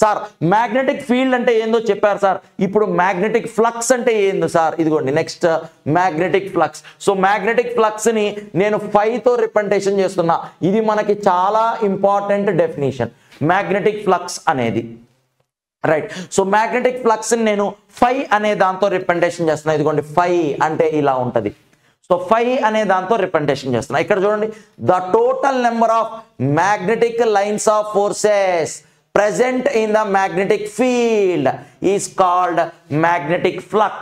Sir magnetic field అంటే ఏందో చెప్పారు సార్, ఇప్పుడు మ్యాగ్నెటిక్ ఫ్లక్స్ అంటే ఏందో సార్, ఇదిగోండి next magnetic flux. So magnetic flux ని నేను తో రిప్రజెంటేషన్ చేస్తున్నా. ఇది మనకి చాలా ఇంపార్టెంట్ డెఫినేషన్ మ్యాగ్నెటిక్ ఫ్లక్స్ అనేది. రైట్, సో మ్యాగ్నెటిక్ ఫ్లక్స్ ని నేను అనే దాంతో రిప్రజెంటేషన్ చేస్తున్నా. ఇదిగోండి అంటే ఇలా ఉంటది. సో అనే దాంతో రిప్రజెంటేషన్ చేస్తున్నా. ఇక్కడ చూడండి, the total number of magnetic lines of forces present in the magnetic field is called magnetic flux.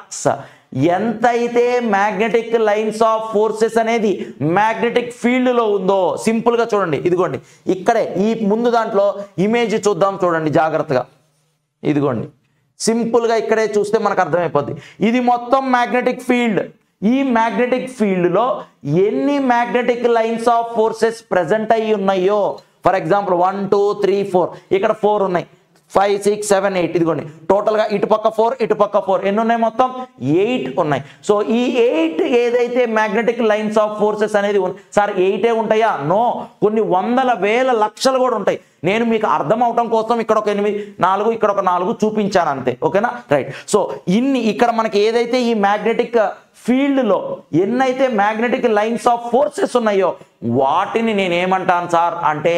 ఎంతైతే మ్యాగ్నెటిక్ లైన్స్ ఆఫ్ ఫోర్సెస్ అనేది మ్యాగ్నెటిక్ ఫీల్డ్ లో ఉందో, సింపుల్ గా చూడండి, ఇదిగోండి ఇక్కడే ఈ ముందు దాంట్లో ఇమేజ్ చూద్దాం, చూడండి జాగ్రత్తగా. ఇదిగోండి సింపుల్ గా ఇక్కడే చూస్తే మనకు అర్థమైపోద్ది. ఇది మొత్తం మ్యాగ్నెటిక్ ఫీల్డ్. ఈ మ్యాగ్నెటిక్ ఫీల్డ్ లో ఎన్ని magnetic lines of forces present అయ్యి ఉన్నాయో, ఫర్ ఎగ్జాంపుల్ 1 2 3 4, ఇక్కడ 4 ఉన్నాయి, 5 6 7 8, ఇదిగోండి టోటల్ గా ఇటు పక్క 4 ఇటు పక్క 4, ఎన్ని ఉన్నాయి మొత్తం 8 ఉన్నాయి. సో ఈ 8 ఏదైతే మ్యాగ్నెటిక్ లైన్స్ ఆఫ్ ఫోర్సెస్ అనేది సార్ 8 ఉంటాయా? నో, కొన్ని వందల వేల లక్షలు కూడా ఉంటాయి. నేను మీకు అర్థం అవటం కోసం ఇక్కడ ఒక 8 4 ఇక్కడ ఒక 4 చూపించాను అంతే, ఓకేనా? రైట్, సో ఇన్ని ఇక్కడ మనకి ఏదైతే ఈ మ్యాగ్నెటిక్ ఫీల్డ్ లో ఎన్నైతే మ్యాగ్నెటిక్ లైన్స్ ఆఫ్ ఫోర్సెస్ ఉన్నాయో వాటిని నేనేమంటాను సార్ అంటే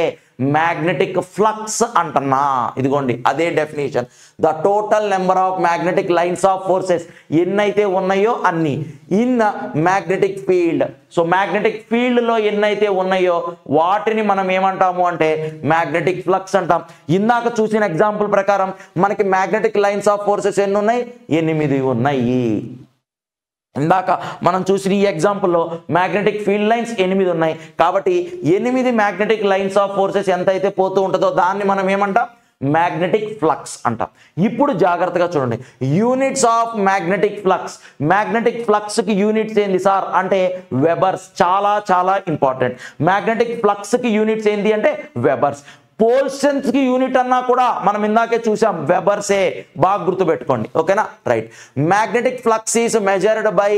మ్యాగ్నెటిక్ ఫ్లక్స్ అంటున్నా. ఇదిగోండి అదే definition. The total number of magnetic lines of forces ఎన్నైతే ఉన్నాయో అన్ని in magnetic field. So magnetic field లో ఎన్నైతే ఉన్నాయో వాటిని మనం ఏమంటాము అంటే మ్యాగ్నెటిక్ ఫ్లక్స్ అంటాం. ఇందాక చూసిన ఎగ్జాంపుల్ ప్రకారం మనకి మ్యాగ్నెటిక్ లైన్స్ ఆఫ్ ఫోర్సెస్ ఎన్ని ఉన్నాయి? 8 ఉన్నాయి. ఇందాక మనం చూసిన ఈ ఎగ్జాంపుల్లో మ్యాగ్నెటిక్ ఫీల్డ్ లైన్స్ 8 ఉన్నాయి. కాబట్టి 8 మ్యాగ్నెటిక్ లైన్స్ ఆఫ్ ఫోర్సెస్ ఎంత అయితే పోతూ ఉంటుందో దాన్ని మనం ఏమంటాం? మ్యాగ్నెటిక్ ఫ్లక్స్ అంటాం. ఇప్పుడు జాగ్రత్తగా చూడండి, units of magnetic flux. Magnetic flux కి యూనిట్స్ ఏంది సార్ అంటే వెబర్స్. చాలా చాలా ఇంపార్టెంట్. మ్యాగ్నెటిక్ ఫ్లక్స్ కి యూనిట్స్ ఏంటి అంటే వెబర్స్. పోల్ స్ట్రెంత్ కి యూనిట్ అన్నా కూడా మనం ఇందాకే చూసాం వెబర్సే, బాగా గుర్తు పెట్టుకోండి, ఓకేనా? Right, magnetic flux is measured by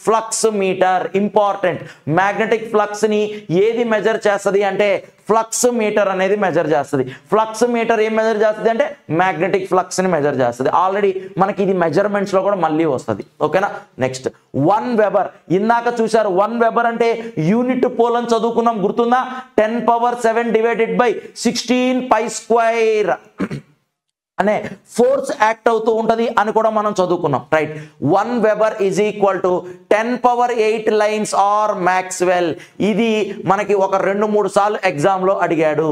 flux meter. Important, magnetic flux ని ఏది మెజర్ చేస్తుంది అంటే ఫ్లక్స్ మీటర్ అనేది మెజర్ చేస్తుంది. ఫ్లక్స్ మీటర్ ఏం మెజర్ చేస్తుంది అంటే మ్యాగ్నెటిక్ ఫ్లక్స్ ని మెజర్ చేస్తుంది. ఆల్రెడీ మనకి ఇది మెజర్మెంట్స్ లో కూడా మళ్ళీ వస్తుంది, ఓకేనా? Next 1 weber. ఇందాక చూసారు 1 వెబర్ అంటే యూనిట్ పోల్ అని చదువుకున్నాం, గుర్తుందా? 10⁻⁷ డివైడెడ్ బై 16 పై స్క్వేర్ అనే ఫోర్స్ యాక్ట్ అవుతూ ఉంటది అని కూడా మనం చదువుకున్నాం. Right, 1 weber is equal to 10⁸ lines or maxwell. ఇది మనకి ఒక 2-3 సార్లు ఎగ్జామ్ లో అడిగాడు.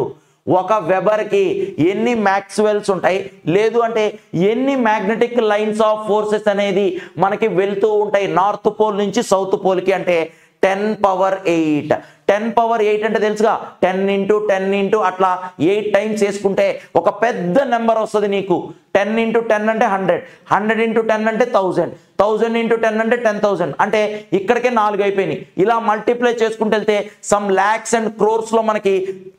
ఒక వెబర్ కి ఎన్ని మ్యాక్స్వెల్స్ ఉంటాయి, లేదు అంటే ఎన్ని మ్యాగ్నెటిక్ లైన్స్ ఆఫ్ ఫోర్సెస్ అనేది మనకి వెళ్తూ ఉంటాయి నార్త్ పోల్ నుంచి సౌత్ పోల్ కి అంటే 10⁸. 10⁸ అంటే తెలుసుగా, 10 × 10 అట్లా 8 టైమ్స్ వేసుకుంటే ఒక పెద్ద నెంబర్ వస్తుంది నీకు. 10 × 10 అంటే 100, 100 × 10 అంటే 1000, 1000 × 10 అంటే 10,000. అంటే ఇక్కడికే 4 అయిపోయినాయి. ఇలా మల్టిప్లై చేసుకుంటూ వెళ్తే సమ్ లాక్స్ అండ్ క్రోర్స్ లో మనకి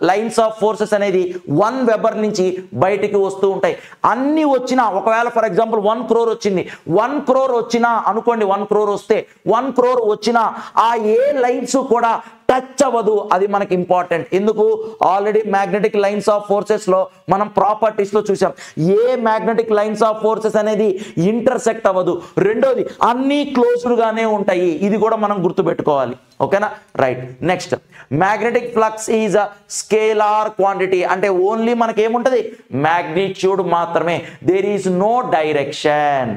లైన్స్ ఆఫ్ ఫోర్సెస్ అనేది 1 వెబర్ నుంచి బయటికి వస్తూ ఉంటాయి. అన్ని వచ్చినా, ఒకవేళ ఫర్ ఎగ్జాంపుల్ 1 crore వచ్చింది, 1 crore వచ్చినా అనుకోండి, 1 crore వస్తే 1 crore వచ్చినా ఆ ఏ లైన్స్ కూడా టచ్ అవ్వదు. అది మనకి ఇంపార్టెంట్. ఎందుకు? Already magnetic lines of forces లో మనం ప్రాపర్టీస్ లో చూసాం, a magnetic lines of forces అనేది ఇంటర్సెక్ట్ అవ్వదు. రెండోది అన్ని క్లోజ్డ్ గానే ఉంటాయి. ఇది కూడా మనం గుర్తుపెట్టుకోవాలి, ఓకేనా? Right, next magnetic flux is a scalar quantity. అంటే ఓన్లీ మనకి ఏముంటది? మ్యాగ్నిట్యూడ్ మాత్రమే. There is no direction.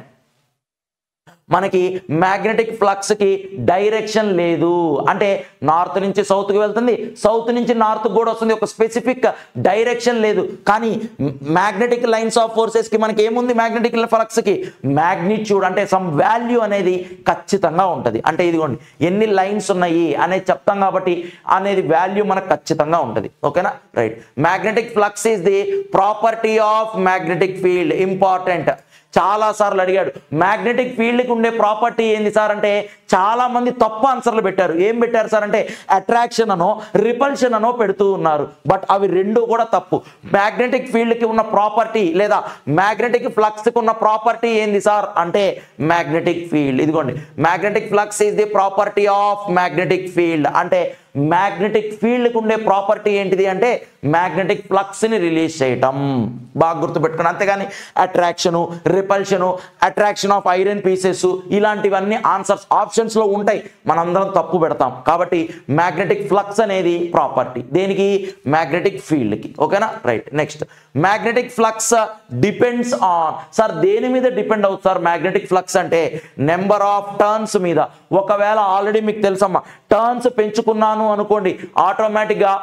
మనకి మ్యాగ్నెటిక్ ఫ్లక్స్ కి డైరెక్షన్ లేదు. అంటే నార్త్ నుంచి సౌత్ కి వెళ్తుంది, సౌత్ నుంచి నార్త్ కూడా వస్తుంది, ఒక స్పెసిఫిక్ డైరెక్షన్ లేదు. కానీ మ్యాగ్నెటిక్ లైన్స్ ఆఫ్ ఫోర్సెస్ కి మనకి ఏముంది? మ్యాగ్నెటిక్ ఫ్లక్స్ కి మ్యాగ్నిట్యూడ్ అంటే సమ్ వాల్యూ అనేది ఖచ్చితంగా ఉంటుంది. అంటే ఇదిగోండి ఎన్ని లైన్స్ ఉన్నాయి అనేది చెప్తాం కాబట్టి అనేది వాల్యూ మనకు ఖచ్చితంగా ఉంటుంది, ఓకేనా? Right, magnetic flux is the property of magnetic field. Important, చాలా సార్లు అడిగాడు మ్యాగ్నెటిక్ ఫీల్డ్ కి ఉండే ప్రాపర్టీ ఏంది సార్ అంటే చాలా మంది తప్పు ఆన్సర్లు పెట్టారు. ఏం పెట్టారు సార్ అంటే అట్రాక్షన్ అనో రిపల్షన్ అనో పెడుతూ ఉన్నారు. బట్ అవి రెండు కూడా తప్పు. మ్యాగ్నెటిక్ ఫీల్డ్కి ఉన్న ప్రాపర్టీ లేదా మ్యాగ్నెటిక్ ఫ్లక్స్కి ఉన్న ప్రాపర్టీ ఏంది సార్ అంటే మ్యాగ్నెటిక్ ఫీల్డ్. ఇదిగోండి, magnetic flux is the property of magnetic field. అంటే మ్యాగ్నెటిక్ ఫీల్డ్కి ఉండే ప్రాపర్టీ ఏంటిది అంటే మ్యాగ్నెటిక్ ఫ్లక్స్ని రిలీజ్ చేయటం. బాగా గుర్తుపెట్టుకుని, అంతేగాని attraction repulsion attraction of iron pieces ఇలాంటివన్నీ ఆన్సర్స్ ఆప్షన్స్లో ఉంటాయి, మనందరం తప్పు పెడతాం. కాబట్టి మ్యాగ్నెటిక్ ఫ్లక్స్ అనేది ప్రాపర్టీ దేనికి మ్యాగ్నెటిక్ ఫీల్డ్కి. ఓకేనా, right. Next, magnetic flux depends on sir దేని మీద డిపెండ్ అవుతుంది సార్ మ్యాగ్నెటిక్ ఫ్లక్స్ అంటే నెంబర్ ఆఫ్ టర్న్స్ మీద. ఒకవేళ ఆల్రెడీ మీకు తెలుసమ్మా టర్న్స్ పెంచుకున్నాను అనుకోండి ఆటోమేటిక్గా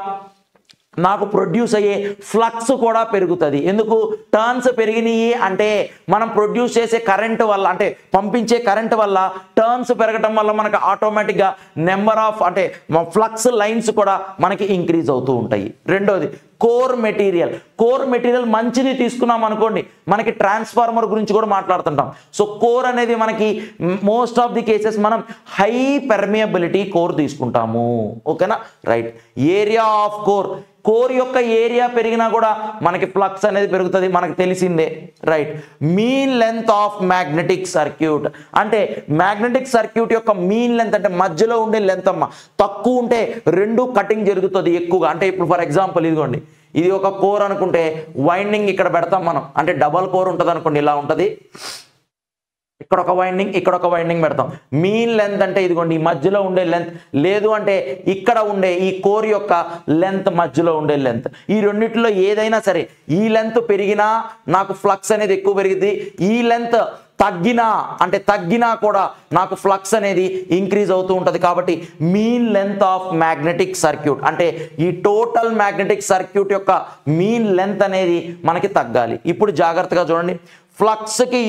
నాకు ప్రొడ్యూస్ అయ్యే ఫ్లక్స్ కూడా పెరుగుతుంది. ఎందుకు టర్న్స్ పెరిగినాయి అంటే మనం ప్రొడ్యూస్ చేసే కరెంట్ వల్ల అంటే పంపించే కరెంట్ వల్ల టర్న్స్ పెరగటం వల్ల మనకు ఆటోమేటిక్గా నెంబర్ ఆఫ్ అంటే ఫ్లక్స్ లైన్స్ కూడా మనకి ఇంక్రీజ్ అవుతూ ఉంటాయి. రెండోది కోర్ మెటీరియల్. కోర్ మెటీరియల్ మంచిది తీసుకున్నాం అనుకోండి మనకి ట్రాన్స్ఫార్మర్ గురించి కూడా మాట్లాడుతుంటాం. సో కోర్ అనేది మనకి మోస్ట్ ఆఫ్ ది కేసెస్ మనం హై పెర్మియబిలిటీ కోర్ తీసుకుంటాము. ఓకేనా, right. Area of core, core యొక్క ఏరియా పెరిగినా కూడా మనకి ఫ్లక్స్ అనేది పెరుగుతుంది, మనకు తెలిసిందే, right. Mean length of magnetic circuit అంటే మ్యాగ్నెటిక్ సర్క్యూట్ యొక్క మీన్ లెంత్ అంటే మధ్యలో ఉండే లెంత్ అమ్మ. తక్కువ ఉంటే రెండు కటింగ్ జరుగుతుంది ఎక్కువగా. అంటే ఇప్పుడు ఫర్ ఎగ్జాంపుల్ ఇదిగోండి, ఇది ఒక కోర్ అనుకుంటే వైండింగ్ ఇక్కడ పెడతాం మనం, అంటే డబల్ కోర్ ఉంటుంది అనుకోండి, ఇలా ఉంటుంది. ఇక్కడ ఒక వైండింగ్ ఇక్కడ ఒక వైండింగ్ పెడతాం. మీన్ లెంత్ అంటే ఇదిగోండి ఈ మధ్యలో ఉండే లెంత్, లేదు అంటే ఇక్కడ ఉండే ఈ కోర్ యొక్క లెంత్, మధ్యలో ఉండే లెంత్. ఈ రెండిట్లో ఏదైనా సరే ఈ లెంత్ పెరిగినా నాకు ఫ్లక్స్ అనేది ఎక్కువ పెరిగింది, ఈ లెంత్ తగ్గినా కూడా నాకు ఫ్లక్స్ అనేది ఇంక్రీజ్ అవుతూ ఉంటుంది. కాబట్టి mean length of magnetic circuit అంటే ఈ టోటల్ మ్యాగ్నెటిక్ సర్క్యూట్ యొక్క మీన్ లెంత్ అనేది మనకి తగ్గాలి. ఇప్పుడు జాగ్రత్తగా చూడండి, ఫ్లక్స్కి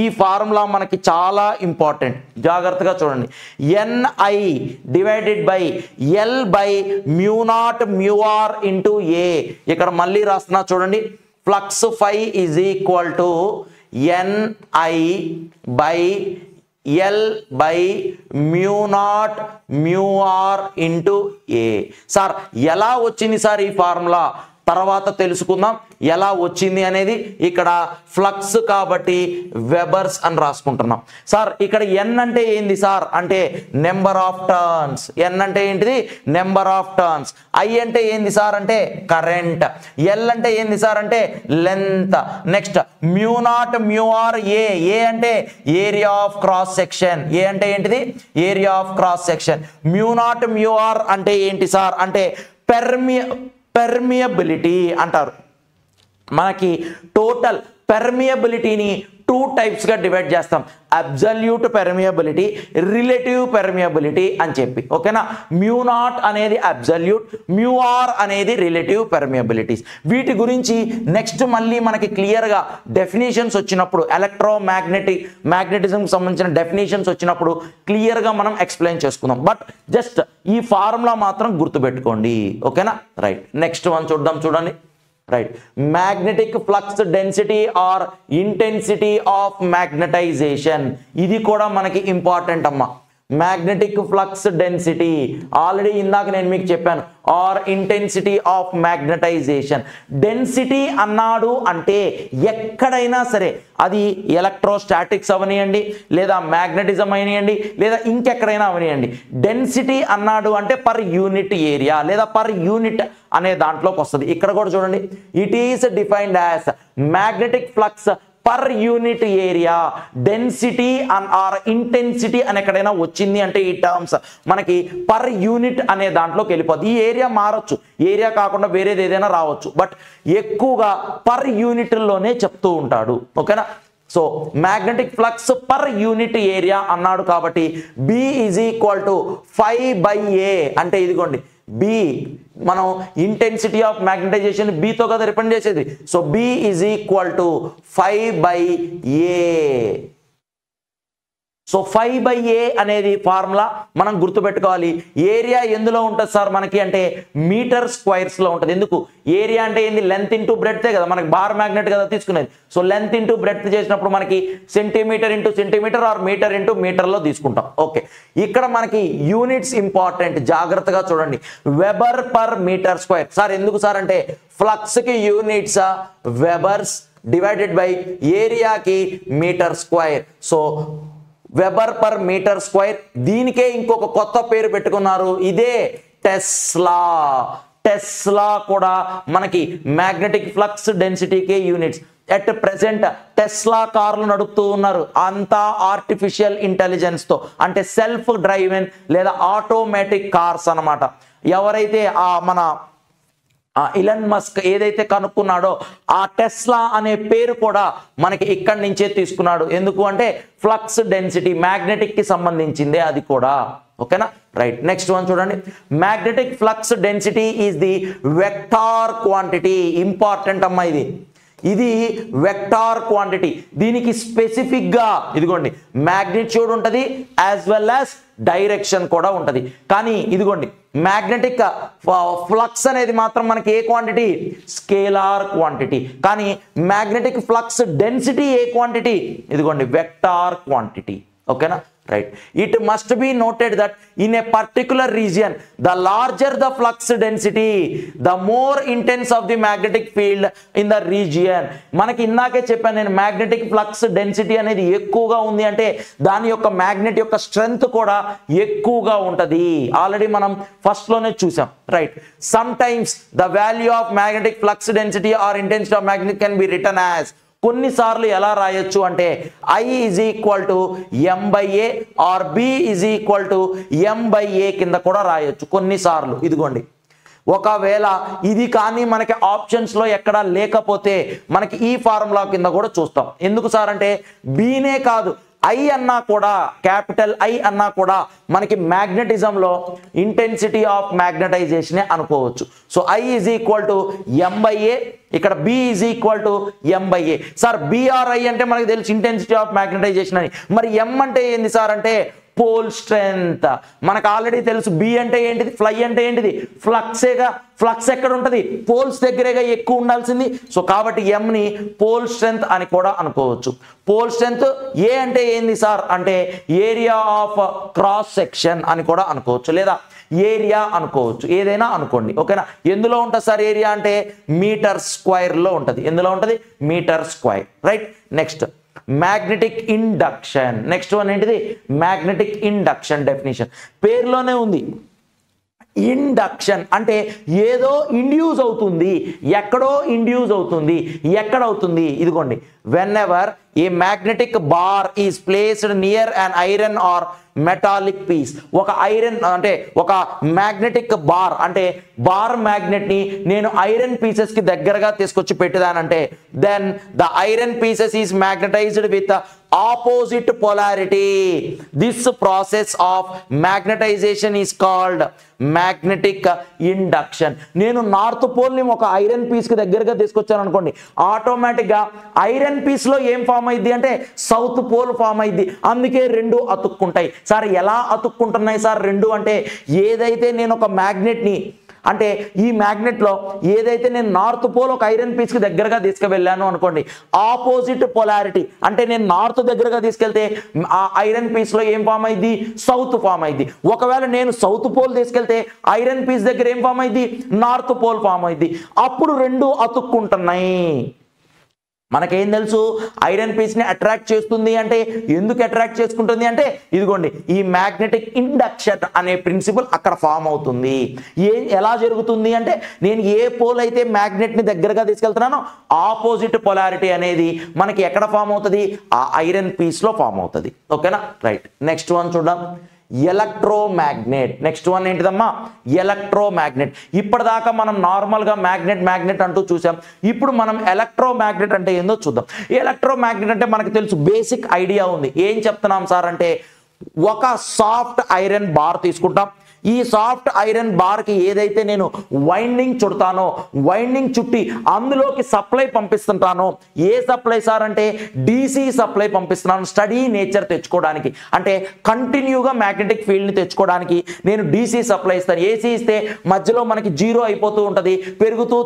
ఈ ఫార్ములా మనకి చాలా ఇంపార్టెంట్. జాగ్రత్తగా చూడండి, NI divided by L by μ0 μr into A. ఇక్కడ మళ్ళీ రాస్తున్నా చూడండి, flux phi is equal to NI by L by μ0 μr into A. Sir ఎలా వచ్చింది సార్ ఈ ఫార్ములా? తర్వాత తెలుసుకుందాం ఎలా వచ్చింది అనేది. ఇక్కడ ఫ్లక్స్ కాబట్టి వెబర్స్ అని రాసుకుంటున్నాం. సార్ ఇక్కడ N అంటే ఏంది సార్ అంటే నెంబర్ ఆఫ్ టర్న్స్. N అంటే ఏంటిది నెంబర్ ఆఫ్ టర్న్స్. I అంటే ఏంది సార్ అంటే కరెంట్. L అంటే ఏంది సార్ అంటే length. Next μ0 μr A. A అంటే area of cross section. A అంటే ఏంటిది area of cross section. μ0 μr అంటే ఏంటి సార్ అంటే పెర్మియబిలిటీ అంటారు. మనకి టోటల్ పెర్మియబిలిటీని 2 టైప్స్గా డివైడ్ చేస్తాం, అబ్సల్యూట్ పెర్మియబిలిటీ, రిలేటివ్ పెర్మియబిలిటీ అని చెప్పి. ఓకేనా, μ0 అనేది అబ్సల్యూట్, μr అనేది రిలేటివ్ పెర్మియబిలిటీస్. వీటి గురించి నెక్స్ట్ మళ్ళీ మనకి క్లియర్గా డెఫినేషన్స్ వచ్చినప్పుడు మ్యాగ్నెటిజంకి సంబంధించిన డెఫినేషన్స్ వచ్చినప్పుడు క్లియర్గా మనం ఎక్స్ప్లెయిన్ చేసుకుందాం. బట్ జస్ట్ ఈ ఫార్ములా మాత్రం గుర్తుపెట్టుకోండి. ఓకేనా, రైట్. నెక్స్ట్ వన్ చూద్దాం, చూడండి, right. Magnetic flux density or intensity of magnetization. ఇది కూడా మనకి ఇంపార్టెంట్ అమ్మా. మ్యాగ్నెటిక్ ఫ్లక్స్ డెన్సిటీ ఆల్రెడీ ఇందాక నేను మీకు చెప్పాను, or intensity of magnetization. Density అన్నాడు అంటే ఎక్కడైనా సరే అది ఎలక్ట్రోస్టాటిక్స్ అవనియండి, లేదా మ్యాగ్నెటిజం అయినియండి, లేదా ఇంకెక్కడైనా అవనియండి. డెన్సిటీ అన్నాడు అంటే పర్ యూనిట్ ఏరియా లేదా పర్ యూనిట్ అనే దాంట్లోకి వస్తుంది. ఇక్కడ కూడా చూడండి, it is defined as magnetic flux per unit area. Density or intensity అని ఎక్కడైనా వచ్చింది అంటే ఈ టర్మ్స్ మనకి పర్ యూనిట్ అనే దాంట్లోకి వెళ్ళిపోద్ది. ఈ ఏరియా మారచ్చు, ఏరియా కాకుండా వేరేది ఏదైనా రావచ్చు, బట్ ఎక్కువగా పర్ యూనిట్లోనే చెప్తూ ఉంటాడు. ఓకేనా, so magnetic flux per unit area అన్నాడు కాబట్టి B is equal to 5/A. అంటే ఇదిగోండి B, మనం ఇంటెన్సిటీ ఆఫ్ మ్యాగ్నటైజేషన్ Bతో కదా రిప్రజెంట్ చేసేది. So B is equal to 5/A. So 5/A అనేది ఫార్ములా మనం గుర్తుపెట్టుకోవాలి. ఏరియా ఎందులో ఉంటుంది సార్ మనకి అంటే మీటర్ స్క్వేర్స్ లో ఉంటుంది. ఎందుకు ఏరియా అంటే ఏంది లెంత్ ఇంటూ బ్రెడ్తే కదా, మనకి బార్ మ్యాగ్నెట్ కదా తీసుకునేది. సో లెంత్ ఇంటూ బ్రెడ్త్ చేసినప్పుడు మనకి centimetre into centimetre or metre into మీటర్లో తీసుకుంటాం. ఓకే, ఇక్కడ మనకి యూనిట్స్ ఇంపార్టెంట్, జాగ్రత్తగా చూడండి. Weber per metre square. Sir ఎందుకు సార్ అంటే ఫ్లక్స్ కి యూనిట్స్ వెబర్స్ డివైడెడ్ బై ఏరియాకి metre square. So weber per metre square. దీనికే ఇంకొక కొత్త పేరు పెట్టుకున్నారు, ఇదే టెస్లా. టెస్లా కూడా మనకి మ్యాగ్నెటిక్ ఫ్లక్స్ డెన్సిటీకే యూనిట్స్. ఎట్ ప్రెసెంట్ టెస్లా కార్లు నడుపుతూ ఉన్నారు, అంతా ఆర్టిఫిషియల్ ఇంటెలిజెన్స్ తో, అంటే సెల్ఫ్ డ్రైవెన్ లేదా ఆటోమేటిక్ కార్స్ అన్నమాట. ఎవరైతే మన ఇలన్ మస్క్ ఏదైతే కనుక్కున్నాడో ఆ టెస్లా అనే పేరు కూడా మనకి ఇక్కడి నుంచే తీసుకున్నాడు. ఎందుకు అంటే ఫ్లక్స్ డెన్సిటీ మ్యాగ్నెటిక్ కి సంబంధించిందే అది కూడా. ఓకేనా, రైట్. నెక్స్ట్ వన్ చూడండి. Magnetic flux density is the vector quantity. Important అమ్మా ఇది. ఇది వెక్టార్ క్వాంటిటీ. దీనికి స్పెసిఫిక్ గా ఇదిగోండి మ్యాగ్నిట్యూడ్ ఉంటుంది యాజ్ వెల్ యాజ్ డైరెక్షన్ కూడా ఉంటుంది. కానీ ఇదిగోండి మ్యాగ్నెటిక్ ఫ్లక్స్ అనేది మాత్రం మనకి ఏ క్వాంటిటీ, స్కేలార్ క్వాంటిటీ. కానీ మ్యాగ్నెటిక్ ఫ్లక్స్ డెన్సిటీ ఏ క్వాంటిటీ, ఇదిగోండి వెక్టార్ క్వాంటిటీ. ఓకేనా, right. It must be noted that in a particular region, the larger the flux density, the more intense of the magnetic field in the region. మనకి ఇందాకే చెప్పాను నేను, magnetic flux density అనేది ఎక్కువగా ఉంది అంటే దాని యొక్క మ్యాగ్నెట్ యొక్క స్ట్రెంగ్త్ కూడా ఎక్కువగా ఉంటది. ఆల్రెడీ మనం ఫస్ట్ లోనే చూసాం, right. Some times the value of magnetic flux density or intensity of magnet can be written as, కొన్నిసార్లు ఎలా రాయొచ్చు అంటే I is equal to M/A or B is equal to M/A కింద కూడా రాయొచ్చు కొన్నిసార్లు. ఇదిగోండి ఒకవేళ ఇది కానీ మనకి ఆప్షన్స్ లో ఎక్కడా లేకపోతే మనకి ఈ ఫార్ములా కింద కూడా చూస్తాం. ఎందుకు సార్ అంటే బీనే కాదు, ఐ అన్నా కూడా, క్యాపిటల్ ఐ అన్నా కూడా మనకి మ్యాగ్నెటిజం లో ఇంటెన్సిటీ ఆఫ్ మ్యాగ్నటైజేషన్ అనుకోవచ్చు. So I is equal to M/A, ఇక్కడ B is equal to M/A. Sir BRI అంటే మనకి తెలుసు ఇంటెన్సిటీ ఆఫ్ మ్యాగ్నటైజేషన్ అని. మరి ఎం అంటే ఏంది సార్ అంటే పోల్ స్ట్రెంత్. మనకు ఆల్రెడీ తెలుసు బి అంటే ఏంటిది, ఫ్లై అంటే ఏంటిది, ఫ్లక్సేగా. ఫ్లక్స్ ఎక్కడ ఉంటుంది, పోల్స్ దగ్గరేగా ఎక్కువ ఉండాల్సింది. సో కాబట్టి ఎం ని పోల్ స్ట్రెంత్ అని కూడా అనుకోవచ్చు. పోల్ స్ట్రెంత్ ఏ అంటే ఏంది సార్ అంటే ఏరియా ఆఫ్ క్రాస్ సెక్షన్ అని కూడా అనుకోవచ్చు, లేదా ఏరియా అనుకోవచ్చు, ఏదైనా అనుకోండి. ఓకేనా, ఎందులో ఉంటుంది సార్ ఏరియా అంటే మీటర్ స్క్వేర్ లో ఉంటుంది. ఎందులో ఉంటుంది, metre square, right. Next magnetic induction. Next one ఏంటిది, మ్యాగ్నెటిక్ ఇండక్షన్ డెఫినేషన్. పేరులోనే ఉంది ఇండక్షన్ అంటే ఏదో ఇండ్యూస్ అవుతుంది, ఎక్కడో ఇండ్యూస్ అవుతుంది. ఎక్కడ అవుతుంది, ఇదిగోండి whenever a magnetic bar is placed near an iron or metallic piece. ఒక ఐరన్ అంటే ఒక మ్యాగ్నెటిక్ బార్ అంటే బార్ మ్యాగ్నెట్ ని నేను ఐరన్ పీసెస్ కి దగ్గరగా తీసుకొచ్చి పెట్టేదానంటే then the iron pieces is magnetized with opposite polarity. This process of magnetization is called magnetic induction. నేను నార్త్ పోల్ ని ఒక ఐరన్ పీస్ కి దగ్గరగా తీసుకొచ్చాను అనుకోండి, ఆటోమేటిక్ గా ఐరన్ పీస్ లో ఏం ఫామ్ అయింది అంటే సౌత్ పోల్ ఫామ్ అయింది. అందుకే రెండు అతుక్కుంటాయి. సార్ ఎలా అతుక్కుంటున్నాయి సార్ రెండు అంటే, ఏదైతే నేను ఒక మ్యాగ్నెట్ ని అంటే ఈ మ్యాగ్నెట్ లో ఏదైతే నేను నార్త్ పోల్ ఒక ఐరన్ పీస్ కి దగ్గరగా తీసుకువెళ్ళాను అనుకోండి, ఆపోజిట్ పొలారిటీ అంటే నేను నార్త్ దగ్గరగా తీసుకెళ్తే ఆ ఐరన్ పీస్ లో ఏం ఫామ్ అయింది, సౌత్ ఫామ్ అయింది. ఒకవేళ నేను సౌత్ పోల్ తీసుకెళ్తే ఐరన్ పీస్ దగ్గర ఏం ఫామ్ అయింది, నార్త్ పోల్ ఫామ్ అయింది. అప్పుడు రెండు అతుక్కుంటున్నాయి. మనకేం తెలుసు, ఐరన్ పీస్ ని అట్రాక్ట్ చేస్తుంది అంటే ఎందుకు అట్రాక్ట్ చేసుకుంటుంది అంటే ఇదిగోండి ఈ మ్యాగ్నెటిక్ ఇండక్షన్ అనే ప్రిన్సిపల్ అక్కడ ఫామ్ అవుతుంది. ఎలా జరుగుతుంది అంటే నేను ఏ పోల్ అయితే మ్యాగ్నెట్ ని దగ్గరగా తీసుకెళ్తున్నానో ఆపోజిట్ పొలారిటీ అనేది మనకి ఎక్కడ ఫామ్ అవుతుంది, ఆ ఐరన్ పీస్ లో ఫామ్ అవుతుంది. ఓకేనా, రైట్. నెక్స్ట్ వన్ చూద్దాం, ఎలక్ట్రోమాగ్నెట్. నెక్స్ట్ వన్ ఏంటిదమ్మా, ఎలక్ట్రోమాగ్నెట్. ఇప్పటిదాకా మనం నార్మల్ గా మ్యాగ్నెట్ అంటూ చూసాం. ఇప్పుడు మనం ఎలక్ట్రోమాగ్నెట్ అంటే ఏందో చూద్దాం. ఎలక్ట్రోమాగ్నెట్ అంటే మనకు తెలుసు, బేసిక్ ఐడియా ఉంది. ఏం చెప్తున్నాం సార్ అంటే ఒక సాఫ్ట్ ఐరన్ బార్ తీసుకుంటాం, ఈ సాఫ్ట్ ఐరన్ బార్కి ఏదైతే నేను వైండింగ్ చుడతానో, వైండింగ్ చుట్టి అందులోకి సప్లై పంపిస్తుంటానో, ఏ సప్లై సార్ అంటే DC సప్లై పంపిస్తున్నాను స్టడీ నేచర్ తెచ్చుకోవడానికి. అంటే కంటిన్యూగా మ్యాగ్నెటిక్ ఫీల్డ్ని తెచ్చుకోవడానికి నేను DC సప్లై ఇస్తాను. AC ఇస్తే మధ్యలో మనకి జీరో అయిపోతూ ఉంటుంది, పెరుగుతూ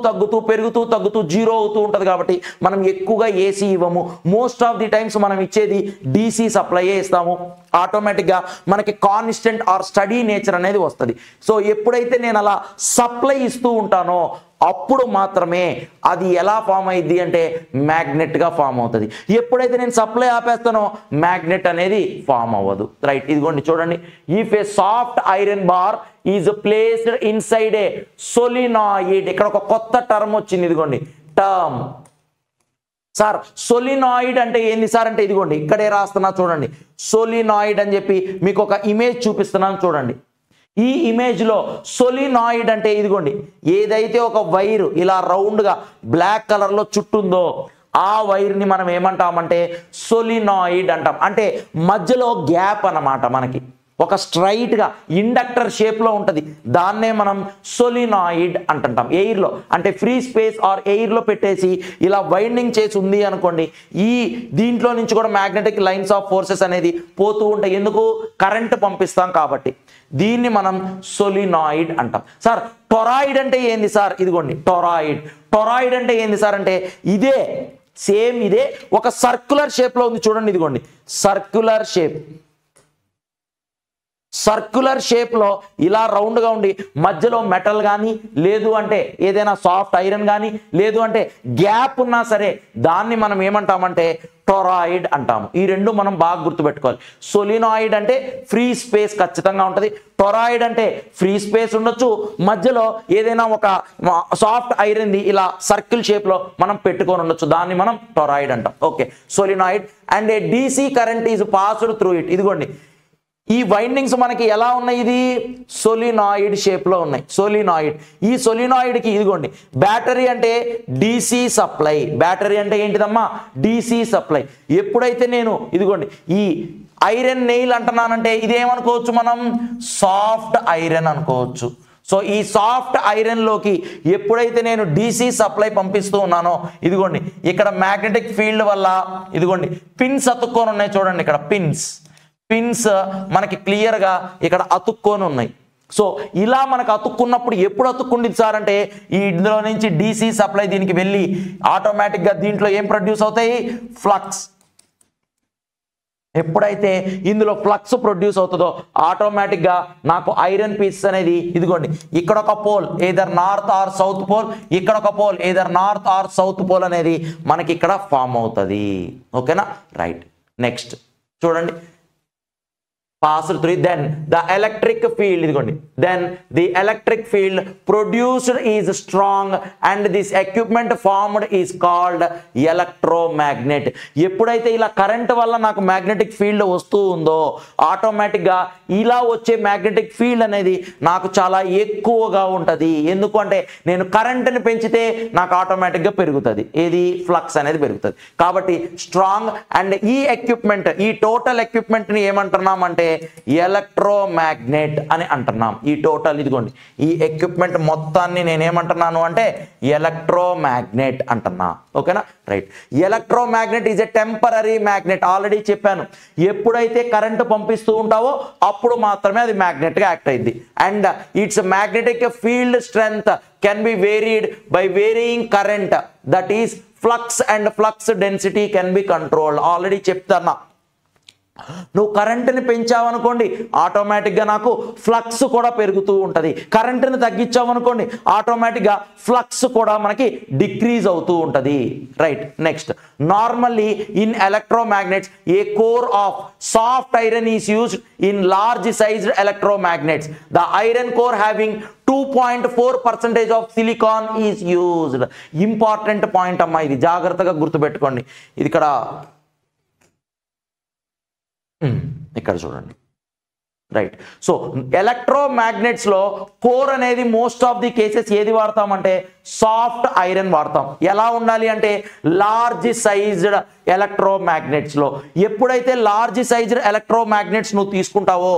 తగ్గుతూ జీరో అవుతూ ఉంటుంది. కాబట్టి మనం ఎక్కువగా AC ఇవ్వము. మోస్ట్ ఆఫ్ ది టైమ్స్ మనం ఇచ్చేది DC సప్లై ఇస్తాము. ఆటోమేటిక్గా మనకి కాన్స్టెంట్ ఆర్ స్టడీ నేచర్ అనేది వస్తుంది. సో ఎప్పుడైతే నేను అలా సప్లై ఇస్తూ ఉంటానో అప్పుడు మాత్రమే అది ఎలా ఫామ్ అయ్యిద్ది అంటే మ్యాగ్నెట్గా ఫామ్ అవుతుంది. ఎప్పుడైతే నేను సప్లై ఆపేస్తానో మ్యాగ్నెట్ అనేది ఫామ్ అవ్వదు. రైట్, ఇదిగోండి చూడండి. If a soft iron bar is placed inside A solenoid, ఇక్కడ ఒక కొత్త టర్మ్ వచ్చింది. ఇదిగోండి టర్మ్. సార్ సోలినాయిడ్ అంటే ఏంది సార్ అంటే ఇదిగోండి ఇక్కడే రాస్తున్నా చూడండి. సోలినాయిడ్ అని చెప్పి మీకు ఒక ఇమేజ్ చూపిస్తున్నాను చూడండి. ఈ ఇమేజ్లో సోలినాయిడ్ అంటే ఇదిగోండి ఏదైతే ఒక వైరు ఇలా రౌండ్గా బ్లాక్ కలర్లో చుట్టుందో ఆ వైర్ని మనం ఏమంటామంటే సోలినాయిడ్ అంటాం. అంటే మధ్యలో గ్యాప్ అన్నమాట, మనకి ఒక స్ట్రైట్గా ఇండక్టర్ షేప్లో ఉంటుంది. దాన్నే మనం సోలినాయిడ్ అంటుంటాం. ఎయిర్లో అంటే ఫ్రీ స్పేస్ ఆర్ ఎయిర్లో పెట్టేసి ఇలా వైండింగ్ చేసి ఉంది అనుకోండి, ఈ దీంట్లో నుంచి కూడా మ్యాగ్నెటిక్ లైన్స్ ఆఫ్ ఫోర్సెస్ అనేది పోతూ ఉంటాయి. ఎందుకు? కరెంట్ పంపిస్తాం కాబట్టి. దీన్ని మనం సోలినాయిడ్ అంటాం. సార్ టొరాయిడ్ అంటే ఏంది సార్? ఇదిగోండి టొరాయిడ్. టొరాయిడ్ అంటే ఏంది సార్ అంటే ఇదే సేమ్ ఇదే ఒక సర్క్యులర్ షేప్లో ఉంది చూడండి. ఇదిగోండి సర్క్యులర్ షేప్. సర్క్యులర్ షేప్లో ఇలా రౌండ్గా ఉండి మధ్యలో మెటల్ కానీ లేదు అంటే ఏదైనా సాఫ్ట్ ఐరన్ కానీ లేదు అంటే గ్యాప్ ఉన్నా సరే దాన్ని మనం ఏమంటామంటే టొరాయిడ్ అంటాము. ఈ రెండు మనం బాగా గుర్తుపెట్టుకోవాలి. సోలినాయిడ్ అంటే ఫ్రీ స్పేస్ ఖచ్చితంగా ఉంటుంది. టొరాయిడ్ అంటే ఫ్రీ స్పేస్ ఉండొచ్చు, మధ్యలో ఏదైనా ఒక సాఫ్ట్ ఐరన్ది ఇలా సర్కిల్ షేప్లో మనం పెట్టుకొని ఉండొచ్చు, దాన్ని మనం టొరాయిడ్ అంటాం. Okay, solenoid. And A DC current is passed through it. ఇదిగోండి ఈ వైండింగ్స్ మనకి ఎలా ఉన్నాయి? ఇది సోలినాయిడ్ షేప్లో ఉన్నాయి. సోలినాయిడ్. ఈ సోలినాయిడ్కి ఇదిగోండి బ్యాటరీ అంటే DC సప్లై. బ్యాటరీ అంటే ఏంటిదమ్మా? DC supply. ఎప్పుడైతే నేను ఇదిగోండి ఈ ఐరన్ నెయిల్ అంటున్నానంటే ఇదేమనుకోవచ్చు మనం? సాఫ్ట్ ఐరన్ అనుకోవచ్చు. సో ఈ సాఫ్ట్ ఐరన్లోకి ఎప్పుడైతే నేను DC సప్లై పంపిస్తూ ఉన్నానో ఇదిగోండి ఇక్కడ మ్యాగ్నెటిక్ ఫీల్డ్ వల్ల ఇదిగోండి పిన్స్ అతుక్కొని ఉన్నాయి చూడండి. ఇక్కడ పిన్స్ మనకి క్లియర్గా ఇక్కడ అతుక్కొని ఉన్నాయి. సో ఇలా మనకు అతుక్కున్నప్పుడు ఎప్పుడు అతుక్కుంది సార్ అంటే ఇందులో నుంచి DC సప్లై దీనికి వెళ్ళి ఆటోమేటిక్గా దీంట్లో ఏం ప్రొడ్యూస్ అవుతాయి? ఫ్లక్స్. ఎప్పుడైతే ఇందులో ఫ్లక్స్ ప్రొడ్యూస్ అవుతుందో ఆటోమేటిక్గా నాకు ఐరన్ పీసెస్ అనేది ఇదిగోండి ఇక్కడ ఒక pole either north or south pole, ఇక్కడ ఒక pole either north or south pole అనేది మనకి ఇక్కడ ఫామ్ అవుతుంది. ఓకేనా? రైట్. నెక్స్ట్ చూడండి. passed through, then the electric field idigondi, then the electric field produced is strong and this equipment formed is called electromagnet. ఎప్పుడైతే ఇలా కరెంట్ వల్ల నాకు మ్యాగ్నెటిక్ ఫీల్డ్ వస్తూ ఉందో ఆటోమేటిక్ గా ఇలా వచ్చే మ్యాగ్నెటిక్ ఫీల్డ్ అనేది నాకు చాలా ఎక్కువగా ఉంటది. ఎందుకంటే నేను కరెంట్ని పెంచితే నాకు ఆటోమేటిక్ గా పెరుగుతుంది, ఏది ఫ్లక్స్ అనేది పెరుగుతుంది. కాబట్టి స్ట్రాంగ్ అండ్ ఈ ఎక్విప్మెంట్, ఈ టోటల్ ఎక్విప్మెంట్ ని ఏమంటున్నాం అంటే ఎలక్ట్రోమాగ్నెట్ అని అంటున్నాం. ఈ టోటల్ ఇదిగోండి ఈ ఎక్విప్మెంట్ మొత్తాన్ని నేనేమంటున్నాను అంటే ఎలక్ట్రోమాగ్నెట్ అంటున్నా. ఓకేనా? Right. Electromagnet is a temporary magnet. Already చెప్పాను, ఎప్పుడైతే కరెంటు పంపిస్తూ ఉంటావో అప్పుడు మాత్రమే అది మ్యాగ్నెట్ గా యాక్ట్ అయింది. And it's magnetic field strength can be varied by varying current, that is flux and flux density can be controlled. Already చెప్తానా, నువ్వు కరెంటుని పెంచావనుకోండి ఆటోమేటిక్గా నాకు ఫ్లక్స్ కూడా పెరుగుతూ ఉంటుంది, కరెంటుని తగ్గించావనుకోండి ఆటోమేటిక్గా ఫ్లక్స్ కూడా మనకి డిక్రీజ్ అవుతూ ఉంటుంది. Right. Next, normally in electromagnets a core of soft iron is used in large sized electromagnets. The iron core having 2.4% of silicon is used. Important point అమ్మా, ఇది జాగ్రత్తగా గుర్తుపెట్టుకోండి. ఇది ఇక్కడ చూడండి. రైట్. సో ఎలక్ట్రోమాగ్నెట్స్ లో కోర్ అనేది మోస్ట్ ఆఫ్ ది కేసెస్ ఏది వాడతామంటే సాఫ్ట్ ఐరన్ వాడతాం. ఎలా ఉండాలి అంటే లార్జ్ సైజ్డ్ ఎలక్ట్రోమాగ్నెట్స్ లో. ఎప్పుడైతే లార్జ్ సైజ్డ్ ఎలక్ట్రోమాగ్నెట్స్ నువ్వు తీసుకుంటావో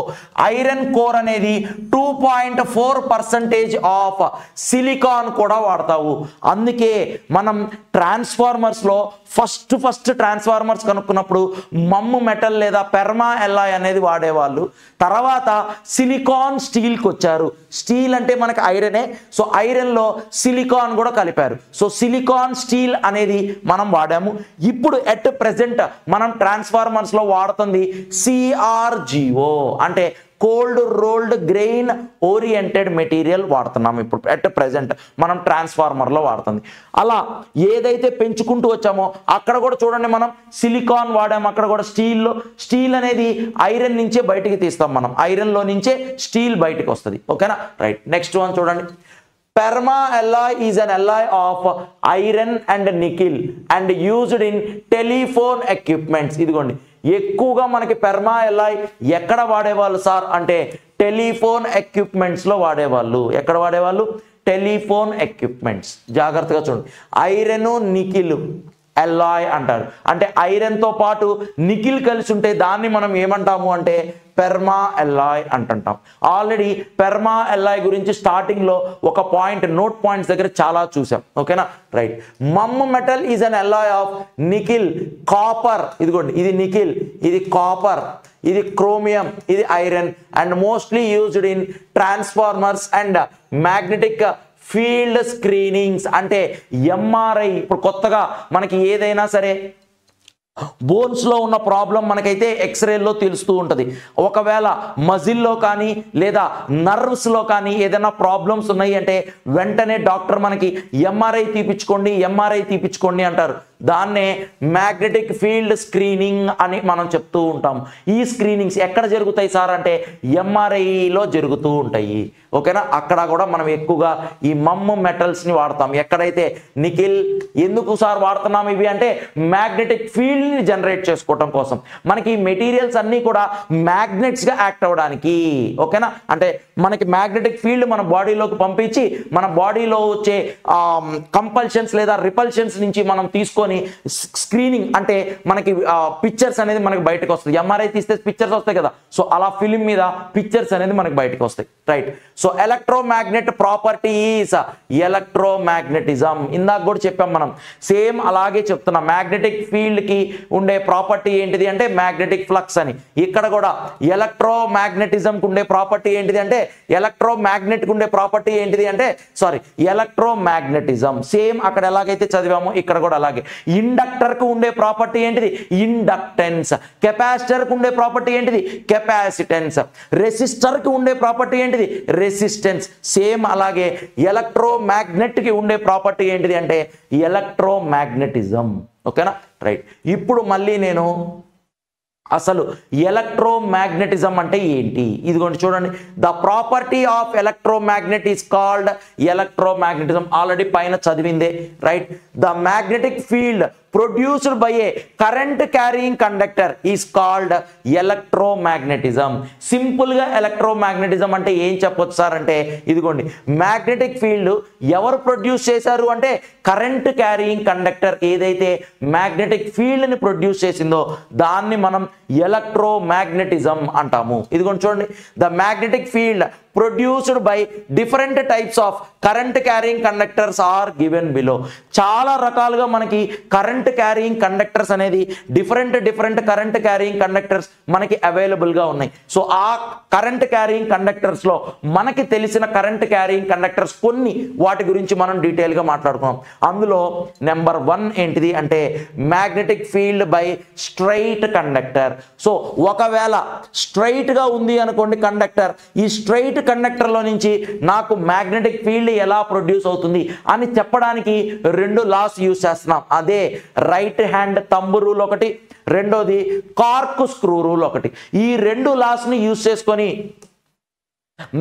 ఐరన్ కోర్ అనేది 2.4% ఆఫ్ సిలికాన్ కూడా వాడతావు. అందుకే మనం ట్రాన్స్ఫార్మర్స్ లో ఫస్ట్ ట్రాన్స్ఫార్మర్స్ కనుక్కున్నప్పుడు మమ్ము మెటల్ లేదా పెర్మా ఎల్లాయ్ అనేది వాడేవాళ్ళు. తర్వాత సిలికాన్ స్టీల్కి వచ్చారు. స్టీల్ అంటే మనకి ఐరనే, సో ఐరన్ లో సిలికాన్ కూడా కలిపారు. సో సిలికాన్ స్టీల్ అనేది మనం వాడాము. ఇప్పుడు ఎట్ ప్రెసెంట్ మనం ట్రాన్స్ఫార్మర్స్ లో వాడుతుంది CRGO అంటే cold rolled grain oriented material వాడుతున్నాం. ఇప్పుడు ఎట్ ప్రెసెంట్ మనం ట్రాన్స్ఫార్మర్ లో వాడుతుంది. అలా ఏదైతే పెంచుకుంటూ వచ్చామో అక్కడ కూడా చూడండి మనం సిలికాన్ వాడాము. అక్కడ కూడా స్టీల్ అనేది ఐరన్ నుంచే బయటికి తీస్తాం. మనం ఐరన్ లో నుంచే స్టీల్ బయటికి వస్తుంది. ఓకేనా, రైట్. నెక్స్ట్ వన్ చూడండి. Perma alloy is an alloy of iron and nickel and used in telephone equipments. ఇదిగోండి, ఎక్కువగా మనకి పెర్మా ఎల్లాయ్ ఎక్కడ వాడేవాళ్ళు సార్ అంటే టెలిఫోన్ ఎక్విప్మెంట్స్ లో వాడేవాళ్ళు. ఎక్కడ వాడేవాళ్ళు? Telephone equipments. జాగ్రత్తగా చూడండి, ఐరన్ నికిల్ ఎల్లాయ్ అంటారు. అంటే ఐరన్ తో పాటు నికిల్ కలిసి ఉంటే దాన్ని మనం ఏమంటాము అంటే పెర్మా ఎల్లాయ్ అంటుంటాం. ఆల్రెడీ పెర్మా ఎల్లాయ్ గురించి స్టార్టింగ్ లో ఒక పాయింట్ నోట్ పాయింట్స్ దగ్గర చాలా చూసాం. ఓకేనా, right. Mu metal is an alloy of nickel, copper. ఇదిగోండి, ఇది నికిల్, ఇది కాపర్, ఇది క్రోమియం, ఇది iron and mostly used in transformers and magnetic field screenings. అంటే ఎంఆర్ఐ. ఇప్పుడు కొత్తగా మనకి ఏదైనా సరే బోన్స్ లో ఉన్న ప్రాబ్లం మనకైతే ఎక్స్రేలో తెలుస్తూ ఉంటుంది. ఒకవేళ మజిల్లో కానీ లేదా నర్వ్స్ లో కానీ ఏదైనా ప్రాబ్లమ్స్ ఉన్నాయి అంటే వెంటనే డాక్టర్ మనకి ఎంఆర్ఐ తీపించుకోండి అంటారు. దాన్నే మ్యాగ్నెటిక్ ఫీల్డ్ స్క్రీనింగ్ అని మనం చెప్తూ ఉంటాం. ఈ స్క్రీనింగ్స్ ఎక్కడ జరుగుతాయి సార్ అంటే ఎంఆర్ఐలో జరుగుతూ ఉంటాయి. ఓకేనా, అక్కడ కూడా మనం ఎక్కువగా ఈ మమ్ మెటల్స్ ని వాడతాం. ఎక్కడైతే నికిల్ ఎందుకు సార్ వాడుతున్నాం ఇవి అంటే మ్యాగ్నెటిక్ ఫీల్డ్ ని జనరేట్ చేసుకోవటం కోసం. మనకి ఈ మెటీరియల్స్ అన్ని కూడా మ్యాగ్నెట్స్ గా యాక్ట్ అవ్వడానికి. ఓకేనా, అంటే మనకి మ్యాగ్నెటిక్ ఫీల్డ్ మన బాడీలోకి పంపించి మన బాడీలో వచ్చే కంపల్షన్స్ లేదా రిపల్షన్స్ నుంచి మనం తీసుకొని స్క్రీనింగ్ అంటే మనకి పిక్చర్స్ అనేది మనకి బయటకు వస్తుంది. ఎంఆర్ఐ తీస్తే పిక్చర్స్ వస్తాయి కదా, సో అలా ఫిలిం మీద పిక్చర్స్ అనేది మనకి బయటకు వస్తాయి. Right. So electromagnet properties electromagnetism ఇందాక కూడా చెప్పాం మనం. సేమ్ అలాగే చెప్తున్నాం. మ్యాగ్నెటిక్ ఫీల్డ్ కి ఉండే ప్రాపర్టీ ఏంటిది అంటే మ్యాగ్నెటిక్ ఫ్లక్స్ అని. ఇక్కడ కూడా ఎలక్ట్రోమాగ్నెటిజం కు ఉండే ప్రాపర్టీ ఏంటిది అంటే ఎలక్ట్రోమాగ్నెట్ కు ఉండే ప్రాపర్టీ ఏంటిది అంటే ఎలక్ట్రోమాగ్నెటిజం. సేమ్ అక్కడ ఎలాగైతే చదివామో ఇక్కడ కూడా అలాగే. ఇండక్టర్ కు ఉండే ప్రాపర్టీ ఏంటిది? ఇండక్టెన్స్. కెపాసిటర్ కు ఉండే ప్రాపర్టీ ఏంటిది? కెపాసిటెన్స్. రెసిస్టర్ కు ఉండే ప్రాపర్టీ ఏంటిది? రెసిస్టెన్స్. సేమ్ అలాగే ఎలక్ట్రోమాగ్నెట్ కి ఉండే ప్రాపర్టీ ఏంటిది అంటే ఎలక్ట్రోమాగ్నెటిజం. ఓకేనా, రైట్. ఇప్పుడు మళ్ళీ నేను అసలు ఎలక్ట్రోమాగ్నెటిజం అంటే ఏంటి ఇదిగోండి చూడండి. The property of electromagnet is called electromagnetism. Already పైన చదివిందే, right. The magnetic field produced by a current carrying conductor is called electromagnetism. Simple గా ఎలక్ట్రోమాగ్నెటిజం అంటే ఏం చెప్పొచ్చు సార్ అంటే ఇదిగోండి, మ్యాగ్నెటిక్ ఫీల్డ్ ఎవరు ప్రొడ్యూస్ చేశారు అంటే కరెంట్ క్యారీయింగ్ కండక్టర్ ఏదైతే మ్యాగ్నెటిక్ ఫీల్డ్ ని ప్రొడ్యూస్ చేసిందో దాన్ని మనం ఎలక్ట్రోమాగ్నెటిజం అంటాము. ఇదిగోండి చూడండి, the magnetic field produced by different types of current carrying conductors are given below. చాలా రకాలుగా మనకి కరెంట్ క్యారీయింగ్ కండక్టర్స్ అనేది డిఫరెంట్ కరెంట్ క్యారీయింగ్ కండక్టర్స్ మనకి అవైలబుల్ గా ఉన్నాయి. సో ఆ కరెంట్ క్యారీయింగ్ కండక్టర్స్ లో మనకి తెలిసిన కరెంట్ క్యారీయింగ్ కండక్టర్స్ కొన్ని వాటి గురించి మనం డీటెయిల్ గా మాట్లాడుకున్నాం. అందులో నెంబర్ 1 ఏంటిది అంటే magnetic field by straight conductor. So ఒకవేళ స్ట్రైట్ గా ఉంది అనుకోండి కండక్టర్, ఈ స్ట్రైట్ కండక్టర్ లో నుంచి నాకు మ్యాగ్నెటిక్ ఫీల్డ్ ఎలా ప్రొడ్యూస్ అవుతుంది అని చెప్పడానికి 2 లాస్ యూజ్ చేస్తున్నాం. అదే రైట్ హ్యాండ్ థంబ్ రూల్ ఒకటి, రెండోది కార్క్ స్క్రూ రూల్ ఒకటి. ఈ 2 లాస్ ని యూజ్ చేసుకొని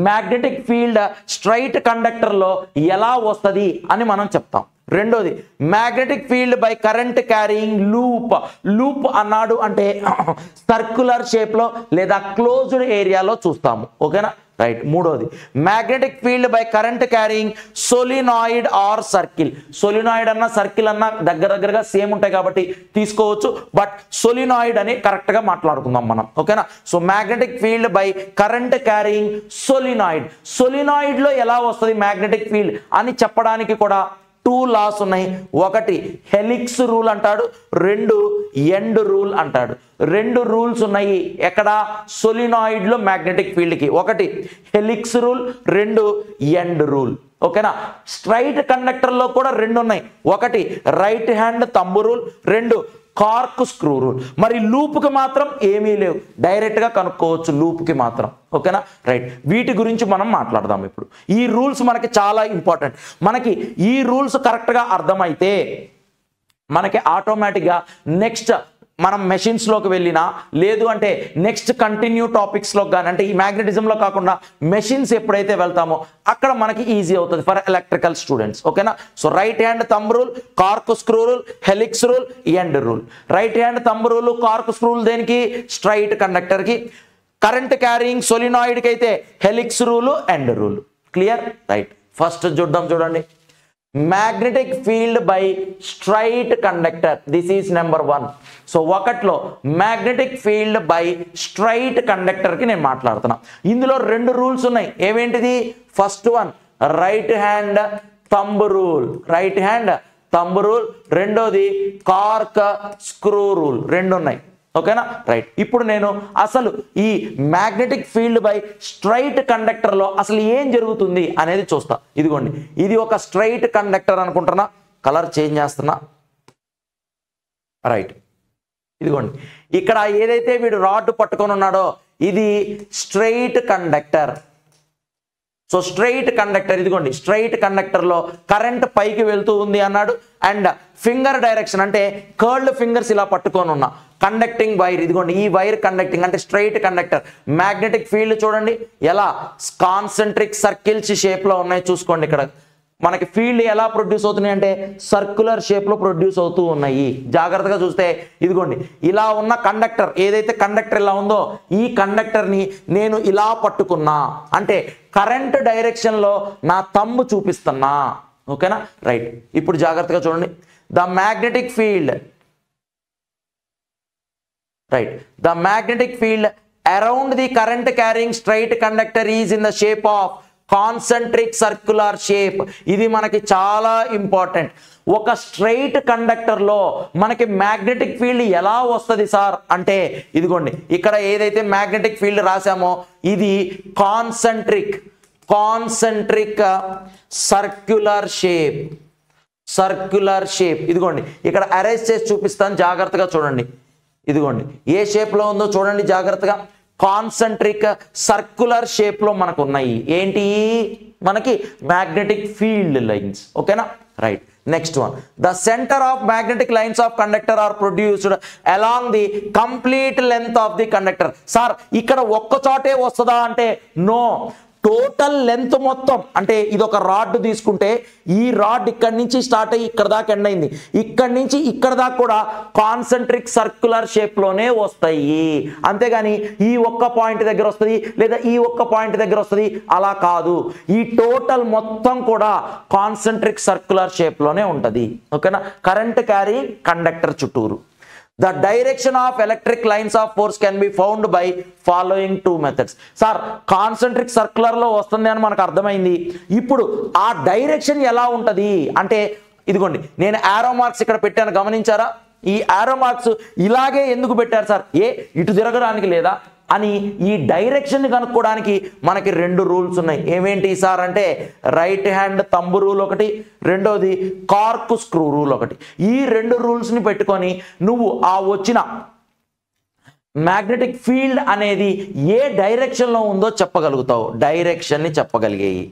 మ్యాగ్నెటిక్ ఫీల్డ్ స్ట్రైట్ కండక్టర్ లో ఎలా వస్తుంది అని మనం చెప్తాం. రెండోది magnetic field by current carrying loop. Loop అన్నాడు అంటే సర్క్యులర్ షేప్లో లేదా క్లోజ్డ్ ఏరియాలో చూస్తాము. ఓకేనా, రైట్. మూడోది magnetic field by current carrying solenoid or circle. Solenoid అన్న సర్కిల్ అన్న దగ్గరగా సేమ్ ఉంటాయి కాబట్టి తీసుకోవచ్చు, బట్ సోలినాయిడ్ అని కరెక్ట్గా మాట్లాడుకుందాం మనం. ఓకేనా, so magnetic field by current carrying solenoid. సోలినాయిడ్లో ఎలా వస్తుంది మ్యాగ్నెటిక్ ఫీల్డ్ అని చెప్పడానికి కూడా 2 లాస్ ఉన్నాయి. ఒకటి హెలిక్స్ రూల్ అంటాడు, 2 ఎండ్ రూల్ అంటాడు. 2 రూల్స్ ఉన్నాయి ఎక్కడ సోలినాయిడ్ లో మ్యాగ్నెటిక్ ఫీల్డ్ కి. ఒకటి హెలిక్స్ రూల్, 2 ఎండ్ రూల్. ఓకేనా, స్ట్రైట్ కండక్టర్ లో కూడా 2 ఉన్నాయి. ఒకటి right hand thumb rule, 2 cork screw rule. మరి లూప్కి మాత్రం ఏమీ లేవు, డైరెక్ట్గా కనుక్కోవచ్చు లూప్కి మాత్రం. ఓకేనా, రైట్. వీటి గురించి మనం మాట్లాడదాం ఇప్పుడు. ఈ రూల్స్ మనకి చాలా ఇంపార్టెంట్. మనకి ఈ రూల్స్ కరెక్ట్గా అర్థమైతే మనకి ఆటోమేటిక్గా నెక్స్ట్ మనం మెషిన్స్లోకి వెళ్ళినా లేదు అంటే నెక్స్ట్ కంటిన్యూ టాపిక్స్లోకి కానీ, అంటే ఈ మ్యాగ్నెటిజంలో కాకుండా మెషిన్స్ ఎప్పుడైతే వెళ్తామో అక్కడ మనకి ఈజీ అవుతుంది ఫర్ ఎలక్ట్రికల్ స్టూడెంట్స్. ఓకేనా, so right hand thumb rule, cork screw rule, helix rule, end rule. Right hand thumb rule, cork screw rule దేనికి స్ట్రైట్ కండక్టర్కి, కరెంట్ క్యారింగ్ సోలినాయిడ్కి అయితే helix rule, end rule. Clear, right. First చూడండి magnetic field by straight conductor. This is number 1. So ఒకట్లో magnetic field by straight కండక్టర్కి నేను మాట్లాడుతున్నా. ఇందులో 2 రూల్స్ ఉన్నాయి. ఏమేంటిది? First one right hand thumb rule, right hand thumb rule. రెండోది cork screw rule. 2 ఉన్నాయి. ఓకేనా, రైట్. ఇప్పుడు నేను అసలు ఈ మ్యాగ్నెటిక్ ఫీల్డ్ బై స్ట్రైట్ కండక్టర్లో అసలు ఏం జరుగుతుంది అనేది చూస్తా. ఇదిగోండి, ఇది ఒక స్ట్రైట్ కండక్టర్ అనుకుంటున్నా, కలర్ చేంజ్ చేస్తున్నా. రైట్, ఇదిగోండి ఇక్కడ ఏదైతే వీడు రాడ్ పట్టుకొని ఉన్నాడో ఇది straight conductor. So straight conductor, ఇదిగోండి స్ట్రైట్ కండక్టర్లో కరెంట్ పైకి వెళ్తూ ఉంది అన్నాడు. అండ్ ఫింగర్ డైరెక్షన్ అంటే కర్ల్డ్ ఫింగర్స్ ఇలా పట్టుకొని ఉన్నా. కండక్టింగ్ వైర్, ఇదిగోండి ఈ వైర్ కండక్టింగ్ అంటే స్ట్రైట్ కండక్టర్. మ్యాగ్నెటిక్ ఫీల్డ్ చూడండి ఎలా కాన్సెంట్రిక్ సర్కిల్స్ షేప్లో ఉన్నాయి. చూసుకోండి ఇక్కడ మనకి ఫీల్డ్ ఎలా ప్రొడ్యూస్ అవుతున్నాయి అంటే సర్క్యులర్ షేప్లో ప్రొడ్యూస్ అవుతూ ఉన్నాయి. జాగ్రత్తగా చూస్తే ఇదిగోండి ఇలా ఉన్న కండక్టర్, ఏదైతే కండక్టర్ ఇలా ఉందో ఈ కండక్టర్ని నేను ఇలా పట్టుకున్నా అంటే కరెంట్ డైరెక్షన్లో నా థంబ్ చూపిస్తున్నా. ఓకేనా, రైట్. ఇప్పుడు జాగ్రత్తగా చూడండి. The magnetic field, right, the magnetic field around the current carrying straight conductor is in the shape of concentric circular shape. ఇది మనకి చాలా ఇంపార్టెంట్. ఒక స్ట్రైట్ కండక్టర్లో మనకి మ్యాగ్నెటిక్ ఫీల్డ్ ఎలా వస్తుంది సార్ అంటే ఇదిగోండి ఇక్కడ ఏదైతే మ్యాగ్నెటిక్ ఫీల్డ్ రాసామో ఇది concentric circular shape. Circular shape ఇదిగోండి ఇక్కడ అరేంజ్ చేసి చూపిస్తాను, జాగ్రత్తగా చూడండి. ఇదిగోండి ఏ షేప్లో ఉందో చూడండి జాగ్రత్తగా. కాన్సెంట్రిక్ సర్క్యులర్ షేప్లో మనకు ఉన్నాయి. ఏంటి? మనకి మ్యాగ్నెటిక్ ఫీల్డ్ లైన్స్. ఓకేనా, right. Next one, the centre of magnetic lines of conductor are produced along the complete length of the conductor. Sir ఇక్కడ ఒక్క చోటే వస్తుందా అంటే నో, టోటల్ లెంత్ మొత్తం. అంటే ఇది ఒక రాడ్ తీసుకుంటే ఈ రాడ్ ఇక్కడి నుంచి స్టార్ట్ అయ్యి ఇక్కడ దాకా ఎండ్ అయింది, ఇక్కడి నుంచి ఇక్కడ దాకా కూడా కాన్సెంట్రిక్ సర్క్యులర్ షేప్లోనే వస్తాయి. అంతేగాని ఈ ఒక్క పాయింట్ దగ్గర వస్తుంది లేదా ఈ ఒక్క పాయింట్ దగ్గర వస్తుంది అలా కాదు. ఈ టోటల్ మొత్తం కూడా కాన్సెంట్రిక్ సర్క్యులర్ షేప్లోనే ఉంటుంది. ఓకేనా, కరెంట్ క్యారీ కండక్టర్ చుట్టూరు. The direction of electric lines of force can be found by following 2 methods. Sir concentric circular లో వస్తుంది అని మనకు అర్థమైంది. ఇప్పుడు ఆ డైరెక్షన్ ఎలా ఉంటుంది అంటే ఇదిగోండి నేను ఆరో మార్క్స్ ఇక్కడ పెట్టాను, గమనించారా? ఈ ఆరో మార్క్స్ ఇలాగే ఎందుకు పెట్టారు సార్? ఇటు తిరగడానికి లేదా అని ఈ డైరెక్షన్ కనుక్కోవడానికి మనకి 2 రూల్స్ ఉన్నాయి. ఏమేంటి సార్ అంటే రైట్ హ్యాండ్ థంబ్ రూల్ ఒకటి, రెండోది కార్క్ స్క్రూ రూల్ ఒకటి. ఈ 2 రూల్స్ని పెట్టుకొని నువ్వు ఆ వచ్చిన మ్యాగ్నెటిక్ ఫీల్డ్ అనేది ఏ డైరెక్షన్లో ఉందో చెప్పగలుగుతావు. డైరెక్షన్ని చెప్పగలిగేయి.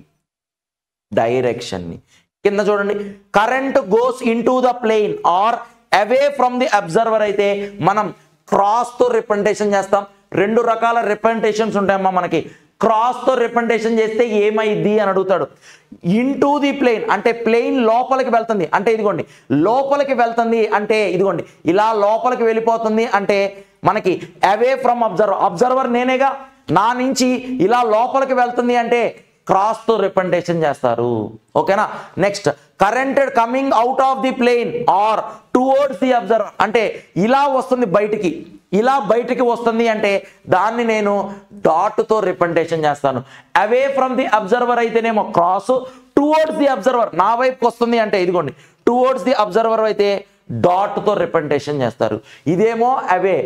డైరెక్షన్ని కింద చూడండి, current goes into the plane or away from the observer అయితే మనం క్రాస్తో రిప్రజెంటేషన్ చేస్తాం. 2 రకాల రిప్రజెంటేషన్స్ ఉంటాయమ్మా మనకి, క్రాస్ తో రిప్రజెంటేషన్ చేస్తే ఏమైంది అని అడుగుతాడు. ఇంటూ ది ప్లేన్ అంటే ప్లేన్ లోపలికి వెళ్తుంది అంటే ఇదిగోండి లోపలికి వెళ్తుంది అంటే ఇదిగోండి ఇలా లోపలికి వెళ్ళిపోతుంది అంటే మనకి అవే ఫ్రమ్ అబ్జర్వర్, అబ్జర్వర్ నేనేగా, నా నుంచి ఇలా లోపలికి వెళ్తుంది అంటే క్రాస్ తో రిప్రజెంటేషన్ చేస్తారు. ఓకేనా. Next current coming out of the plane or towards the observer అంటే ఇలా వస్తుంది బయటికి, ఇలా బయటికి వస్తుంది అంటే దాన్ని నేను డాట్ తో రిప్రజెంటేషన్ చేస్తాను. అవే ఫ్రమ్ ది అబ్జర్వర్ అయితేనేమో క్రాస్, టువర్డ్స్ ది అబ్జర్వర్ నా వైపుకి వస్తుంది అంటే ఇదిగోండి టువర్డ్స్ ది అబ్జర్వర్ అయితే డాట్ తో రిప్రజెంటేషన్ చేస్తారు. ఇదేమో అవే,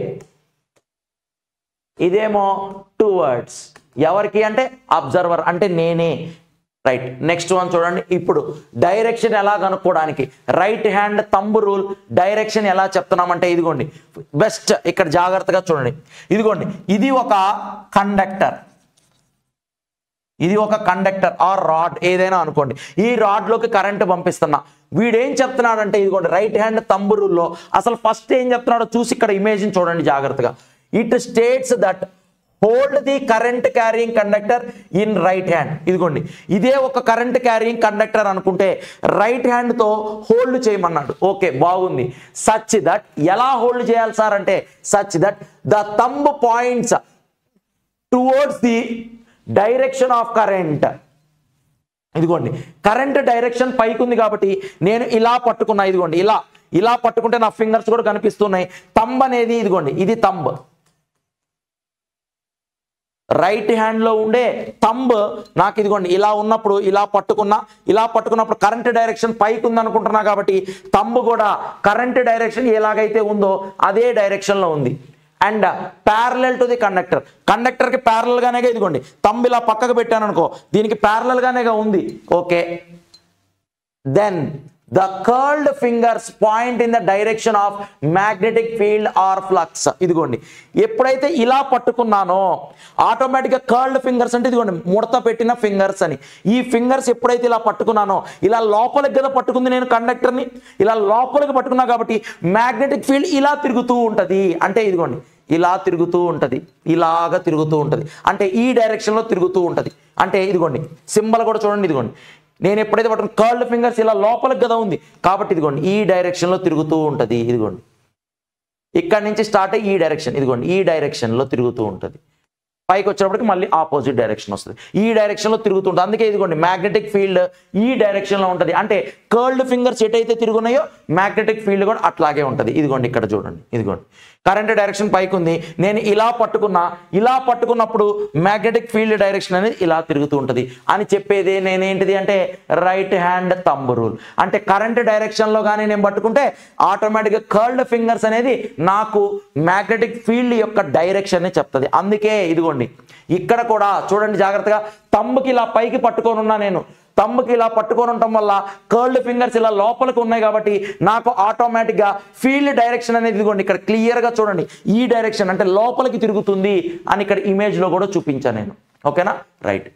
ఇదేమో టువర్డ్స్, ఎవరికి అంటే అబ్జర్వర్ అంటే నేనే. రైట్. నెక్స్ట్ వన్ చూడండి. ఇప్పుడు డైరెక్షన్ ఎలా కనుక్కోవడానికి right hand thumb rule direction ఎలా చెప్తున్నామంటే ఇదిగోండి బెస్ట్ ఇక్కడ జాగ్రత్తగా చూడండి. ఇదిగోండి ఇది ఒక కండక్టర్, ఇది ఒక కండక్టర్ ఆర్ రాడ్ ఏదైనా అనుకోండి. ఈ రాడ్ లోకి కరెంట్ పంపిస్తున్నా. వీడేం చెప్తున్నాడంటే ఇదిగోండి రైట్ హ్యాండ్ థంబ్ రూల్లో అసలు ఫస్ట్ ఏం చెప్తున్నాడో చూసి ఇక్కడ ఇమేజ్ చూడండి జాగ్రత్తగా. It states that hold the current carrying conductor in right hand. ఇదిగోండి ఇదే ఒక కరెంట్ క్యారింగ్ కండక్టర్ అనుకుంటే రైట్ హ్యాండ్ తో హోల్డ్ చేయమన్నాడు. ఓకే బాగుంది. సచ్ దట్ ఎలా హోల్డ్ చేయాలి సార్ అంటే such that the thumb points towards the direction of current. ఇదిగోండి కరెంట్ డైరెక్షన్ పైకి ఉంది కాబట్టి నేను ఇలా పట్టుకున్నా. ఇదిగోండి ఇలా ఇలా పట్టుకుంటే నా ఫింగర్స్ కూడా కనిపిస్తున్నాయి. థంబ్ అనేది ఇదిగోండి ఇది థంబ్, రైట్ హ్యాండ్ లో ఉండే థంబ్ నాకు ఇదిగోండి ఇలా ఉన్నప్పుడు ఇలా పట్టుకున్నా, ఇలా పట్టుకున్నప్పుడు కరెంట్ డైరెక్షన్ పైకి ఉంది అనుకుంటున్నా కాబట్టి థంబ్ కూడా కరెంట్ డైరెక్షన్ ఎలాగైతే ఉందో అదే డైరెక్షన్ లో ఉంది. And parallel to the conductor, conductor కి ప్యారలల్ గానే ఇదిగోండి థంబ్ ఇలా పక్కకు పెట్టాను అనుకో దీనికి ప్యారలల్ గానే ఉంది. Okay. Then the curled fingers point in the direction of magnetic field or flux. ఇదిగోండి ఎప్పుడైతే ఇలా పట్టుకున్నానో ఆటోమేటిక్గా కర్ల్డ్ ఫింగర్స్ అంటే ఇదిగోండి ముడత పెట్టిన ఫింగర్స్ అని. ఈ ఫింగర్స్ ఎప్పుడైతే ఇలా పట్టుకున్నానో ఇలా లోపలికి కదా పట్టుకుంది నేను కండక్టర్ని, ఇలా లోపలికి పట్టుకున్నా కాబట్టి మ్యాగ్నెటిక్ ఫీల్డ్ ఇలా తిరుగుతూ ఉంటుంది. అంటే ఇదిగోండి ఇలా తిరుగుతూ ఉంటుంది, ఇలాగా తిరుగుతూ ఉంటుంది అంటే ఈ డైరెక్షన్లో తిరుగుతూ ఉంటుంది. అంటే ఇదిగోండి సింబల్ కూడా చూడండి. ఇదిగోండి నేను ఎప్పుడైతే పట్టుకుని కర్ల్డ్ ఫింగర్స్ ఇలా లోపలికి కదా ఉంది కాబట్టి ఇదిగోండి ఈ డైరెక్షన్లో తిరుగుతూ ఉంటుంది. ఇదిగోండి ఇక్కడ నుంచి స్టార్ట్ అయ్యి ఈ డైరెక్షన్ ఇదిగోండి ఈ డైరెక్షన్లో తిరుగుతూ ఉంటుంది. పైకి వచ్చేటప్పటికి మళ్ళీ ఆపోజిట్ డైరెక్షన్ వస్తుంది, ఈ డైరెక్షన్లో తిరుగుతుంటుంది. అందుకే ఇదిగోండి మ్యాగ్నెటిక్ ఫీల్డ్ ఈ డైరెక్షన్లో ఉంటుంది. అంటే కర్ల్డ్ ఫింగర్స్ ఎటైతే తిరుగున్నాయో మ్యాగ్నెటిక్ ఫీల్డ్ కూడా అట్లాగే ఉంటుంది. ఇదిగోండి ఇక్కడ చూడండి ఇదిగోండి కరెంట్ డైరెక్షన్ పైకి ఉంది, నేను ఇలా పట్టుకున్నా, ఇలా పట్టుకున్నప్పుడు మ్యాగ్నెటిక్ ఫీల్డ్ డైరెక్షన్ అనేది ఇలా తిరుగుతూ ఉంటుంది అని చెప్పేది నేనేంటిది అంటే రైట్ హ్యాండ్ థంబ్ రూల్. అంటే కరెంట్ డైరెక్షన్లో కానీ నేను పట్టుకుంటే ఆటోమేటిక్గా కర్ల్డ్ ఫింగర్స్ అనేది నాకు మ్యాగ్నెటిక్ ఫీల్డ్ యొక్క డైరెక్షన్ చెప్తుంది. అందుకే ఇదిగోండి ఇక్కడ కూడా చూడండి జాగ్రత్తగా థంబ్కి ఇలా పైకి పట్టుకొని ఉన్నా, నేను థంబ్కి ఇలా పట్టుకొని ఉండటం వల్ల కర్ల్డ్ ఫింగర్స్ ఇలా లోపలికి ఉన్నాయి కాబట్టి నాకు ఆటోమేటిక్గా ఫీల్డ్ డైరెక్షన్ అనేది ఇదిగోండి ఇక్కడ క్లియర్గా చూడండి ఈ డైరెక్షన్ అంటే లోపలికి తిరుగుతుంది అని ఇక్కడ ఇమేజ్లో కూడా చూపించాను నేను. ఓకేనా. రైట్.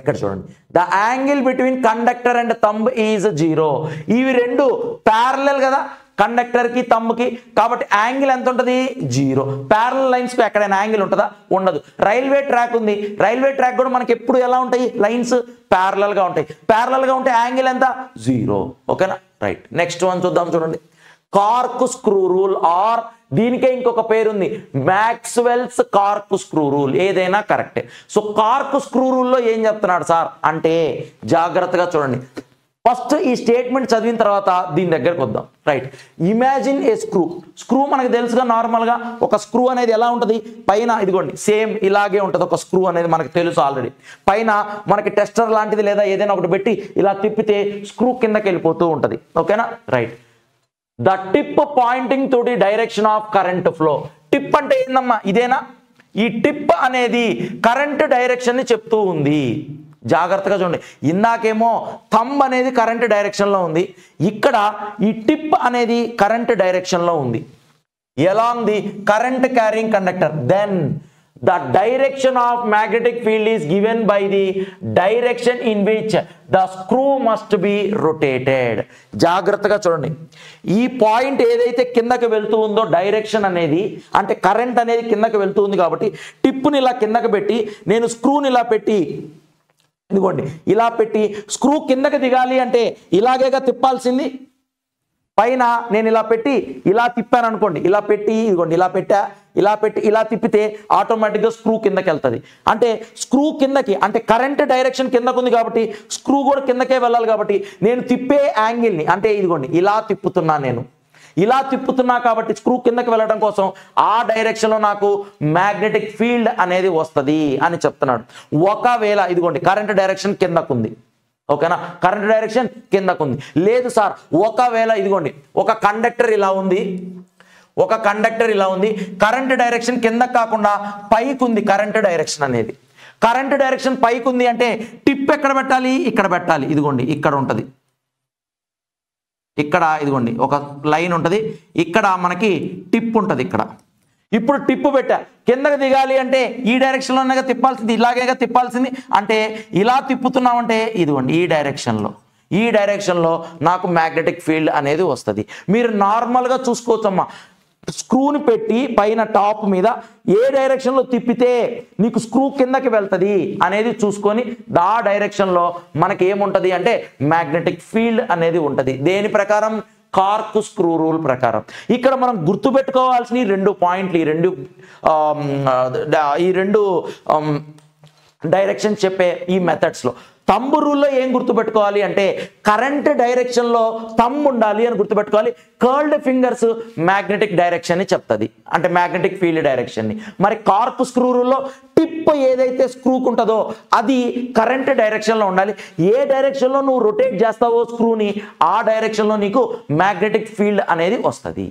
ఇక్కడ చూడండి the angle between conductor and thumb is 0. ఇవి రెండు ప్యారలల్ కదా కండక్టర్ కి థంబ్ కి కాబట్టి యాంగిల్ ఎంత ఉంటుంది 0. ప్యారలల్ లైన్స్ కు ఎక్కడైనా యాంగిల్ ఉంటుందా ఉండదు. రైల్వే ట్రాక్ ఉంది, రైల్వే ట్రాక్ కూడా మనకి ఎప్పుడు ఎలా ఉంటాయి లైన్స్ ప్యారలల్ గా ఉంటాయి, ప్యారలల్ గా ఉంటే యాంగిల్ ఎంత 0. ఓకేనా. రైట్. నెక్స్ట్ వన్ చూద్దాం చూడండి కార్క్ స్క్రూ రూల్ ఆర్ దీనికే ఇంకొక పేరుంది మ్యాక్స్వెల్స్ కార్క్ స్క్రూ రూల్. ఏదైనా కరెక్టే. సో కార్క్ స్క్రూ రూల్లో ఏం చెప్తున్నాడు సార్ అంటే జాగ్రత్తగా చూడండి. ఫస్ట్ ఈ స్టేట్మెంట్ చదివిన తర్వాత దీని దగ్గరకు వద్దాం. Right. Imagine a screw. Screw మనకు తెలుసుగా నార్మల్గా ఒక స్క్రూ అనేది ఎలా ఉంటుంది పైన ఇదిగోండి సేమ్ ఇలాగే ఉంటుంది. ఒక స్క్రూ అనేది మనకు తెలుసు ఆల్రెడీ. పైన మనకి టెస్టర్ లాంటిది లేదా ఏదైనా ఒకటి పెట్టి ఇలా తిప్పితే స్క్రూ కిందకి వెళ్ళిపోతూ ఉంటుంది. ఓకేనా. Right. The tip pointing to the direction of current flow. Tip అంటే ఏందమ్మా ఇదేనా? ఈ టిప్ అనేది కరెంట్ డైరెక్షన్ ని చెప్తూ ఉంది. జాగ్రత్తగా చూడండి. ఇందాకేమో థంబ్ అనేది కరెంట్ డైరెక్షన్లో ఉంది, ఇక్కడ ఈ టిప్ అనేది కరెంట్ డైరెక్షన్లో ఉంది. Along the current carrying conductor then the direction of magnetic field is given by the direction in which the screw must be rotated. జాగ్రత్తగా చూడండి, ఈ పాయింట్ ఏదైతే కిందకి వెళ్తూ ఉందో డైరెక్షన్ అనేది, అంటే కరెంట్ అనేది కిందకి వెళ్తూ ఉంది కాబట్టి టిప్పుని ఇలా కిందకి పెట్టి నేను స్క్రూని ఇలా పెట్టి, ఇదిగోండి ఇలా పెట్టి స్క్రూ కిందకి దిగాలి అంటే ఇలాగేగా తిప్పాల్సింది. పైన నేను ఇలా పెట్టి ఇలా తిప్పాను అనుకోండి, ఇలా పెట్టి ఇదిగోండి ఇలా పెట్టా, ఇలా పెట్టి ఇలా తిప్పితే ఆటోమేటిక్గా స్క్రూ కిందకి వెళ్తుంది. అంటే స్క్రూ కిందకి, అంటే కరెంట్ డైరెక్షన్ కిందకు ఉంది కాబట్టి స్క్రూ కూడా కిందకే వెళ్ళాలి. కాబట్టి నేను తిప్పే యాంగిల్ని, అంటే ఇదిగోండి ఇలా తిప్పుతున్నా, నేను ఇలా తిప్పుతున్నా కాబట్టి స్క్రూ కిందకి వెళ్ళడం కోసం ఆ డైరెక్షన్లో నాకు మ్యాగ్నెటిక్ ఫీల్డ్ అనేది వస్తుంది అని చెప్తున్నాడు. ఒకవేళ ఇదిగోండి కరెంట్ డైరెక్షన్ కిందకుంది, ఓకేనా, కరెంట్ డైరెక్షన్ కిందకుంది. లేదు సార్, ఒకవేళ ఇదిగోండి ఒక కండక్టర్ ఇలా ఉంది, ఒక కండక్టర్ ఇలా ఉంది, కరెంట్ డైరెక్షన్ కింద కాకుండా పైకి ఉంది కరెంట్ డైరెక్షన్ అనేది. కరెంట్ డైరెక్షన్ పైకి ఉంది అంటే టిప్ ఎక్కడ పెట్టాలి, ఇక్కడ పెట్టాలి. ఇదిగోండి ఇక్కడ ఉంటుంది, ఇక్కడ ఇదిగోండి ఒక లైన్ ఉంటుంది, ఇక్కడ మనకి టిప్ ఉంటుంది ఇక్కడ. ఇప్పుడు టిప్పు పెట్టా, కిందకి దిగాలి అంటే ఈ డైరెక్షన్లోనే తిప్పాల్సింది, ఇలాగేగా తిప్పాల్సింది. అంటే ఇలా తిప్పుతున్నామంటే ఇదిగోండి ఈ డైరెక్షన్లో నాకు మ్యాగ్నెటిక్ ఫీల్డ్ అనేది వస్తుంది. మీరు నార్మల్గా చూసుకోవచ్చమ్మా, స్క్రూని పెట్టి పైన టాప్ మీద ఏ డైరెక్షన్లో తిప్పితే నీకు స్క్రూ కిందకి వెళ్తుంది అనేది చూసుకొని ఆ డైరెక్షన్లో మనకి ఏముంటుంది అంటే మ్యాగ్నెటిక్ ఫీల్డ్ అనేది ఉంటుంది. దేని ప్రకారం? కార్క్ స్క్రూ రూల్ ప్రకారం. ఇక్కడ మనం గుర్తుపెట్టుకోవాల్సిన ఈ రెండు పాయింట్లు, ఈ రెండు డైరెక్షన్ చెప్పే ఈ మెథడ్స్లో తంబు రూల్లో ఏం గుర్తుపెట్టుకోవాలి అంటే కరెంట్ డైరెక్షన్లో తంబు ఉండాలి అని గుర్తుపెట్టుకోవాలి. కర్ల్డ్ ఫింగర్స్ మ్యాగ్నెటిక్ డైరెక్షన్ ని చెప్తుంది, అంటే మ్యాగ్నెటిక్ ఫీల్డ్ డైరెక్షన్ ని. మరి కార్క్ స్క్రూ రూల్లో టిప్ ఏదైతే స్క్రూకు ఉంటుందో అది కరెంట్ డైరెక్షన్లో ఉండాలి. ఏ డైరెక్షన్లో నువ్వు రొటేట్ చేస్తావో స్క్రూని ఆ డైరెక్షన్లో నీకు మ్యాగ్నెటిక్ ఫీల్డ్ అనేది వస్తుంది.